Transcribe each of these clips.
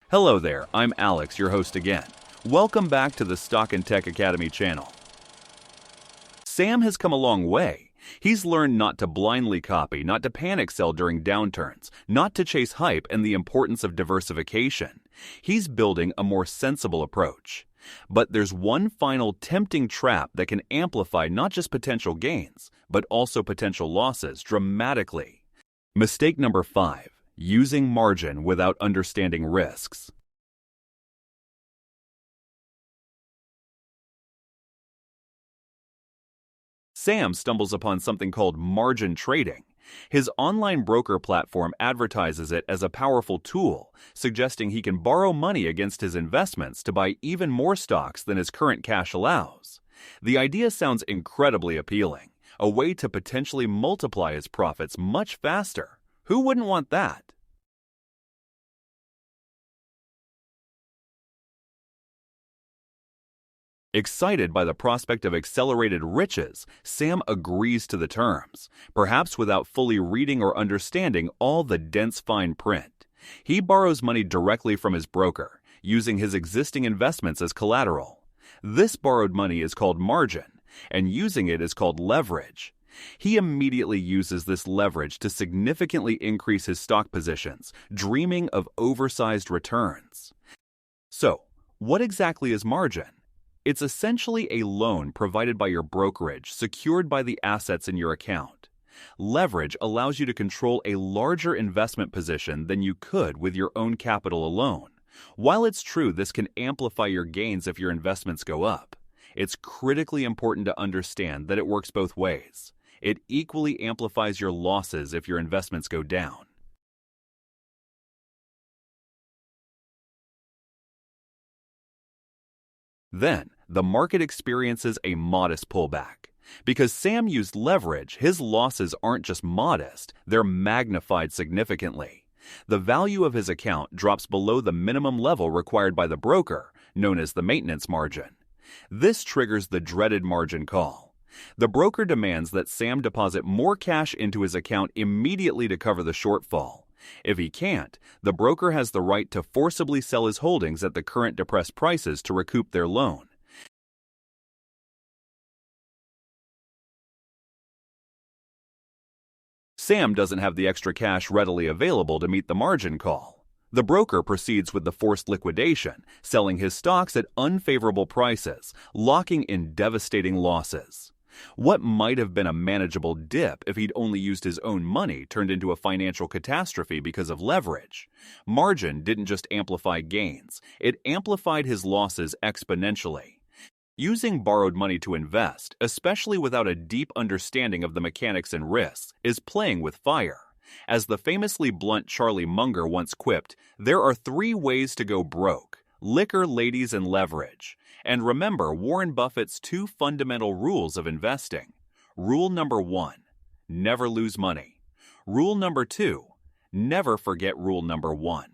Hello there, I'm Alex, your host again. Welcome back to the Stock and Tech Academy channel. Sam has come a long way. He's learned not to blindly copy, not to panic sell during downturns, not to chase hype and the importance of diversification. He's building a more sensible approach. But there's one final tempting trap that can amplify not just potential gains, but also potential losses dramatically. Mistake number 5. Using margin without understanding risks. Sam stumbles upon something called margin trading. His online broker platform advertises it as a powerful tool, suggesting he can borrow money against his investments to buy even more stocks than his current cash allows. The idea sounds incredibly appealing, a way to potentially multiply his profits much faster. Who wouldn't want that? Excited by the prospect of accelerated riches, Sam agrees to the terms, perhaps without fully reading or understanding all the dense fine print. He borrows money directly from his broker, using his existing investments as collateral. This borrowed money is called margin, and using it is called leverage. He immediately uses this leverage to significantly increase his stock positions, dreaming of oversized returns. So, what exactly is margin? It's essentially a loan provided by your brokerage, secured by the assets in your account. Leverage allows you to control a larger investment position than you could with your own capital alone. While it's true this can amplify your gains if your investments go up, it's critically important to understand that it works both ways. It equally amplifies your losses if your investments go down. Then, the market experiences a modest pullback. Because Sam used leverage, his losses aren't just modest, they're magnified significantly. The value of his account drops below the minimum level required by the broker, known as the maintenance margin. This triggers the dreaded margin call. The broker demands that Sam deposit more cash into his account immediately to cover the shortfall. If he can't, the broker has the right to forcibly sell his holdings at the current depressed prices to recoup their loan. Sam doesn't have the extra cash readily available to meet the margin call. The broker proceeds with the forced liquidation, selling his stocks at unfavorable prices, locking in devastating losses. What might have been a manageable dip if he'd only used his own money turned into a financial catastrophe because of leverage. Margin didn't just amplify gains, it amplified his losses exponentially. Using borrowed money to invest, especially without a deep understanding of the mechanics and risks, is playing with fire. As the famously blunt Charlie Munger once quipped, there are 3 ways to go broke: liquor, ladies, and leverage. And remember Warren Buffett's 2 fundamental rules of investing. Rule number 1, never lose money. Rule number 2, never forget rule number 1.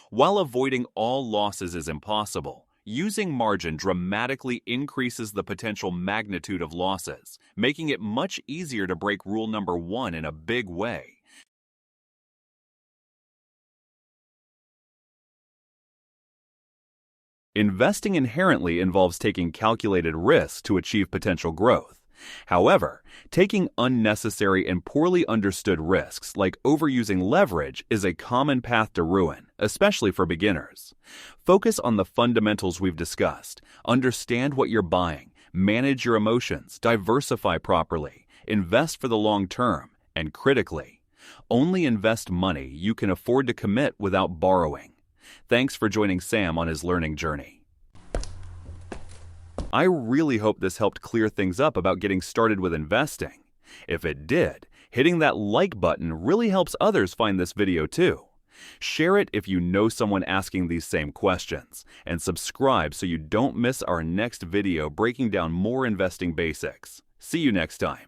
While avoiding all losses is impossible, using margin dramatically increases the potential magnitude of losses, making it much easier to break rule number 1 in a big way. Investing inherently involves taking calculated risks to achieve potential growth. However, taking unnecessary and poorly understood risks like overusing leverage is a common path to ruin, especially for beginners. Focus on the fundamentals we've discussed. Understand what you're buying, manage your emotions, diversify properly, invest for the long term, and critically, only invest money you can afford to commit without borrowing. Thanks for joining Sam on his learning journey. I really hope this helped clear things up about getting started with investing. If it did, hitting that like button really helps others find this video too. Share it if you know someone asking these same questions, and subscribe so you don't miss our next video breaking down more investing basics. See you next time.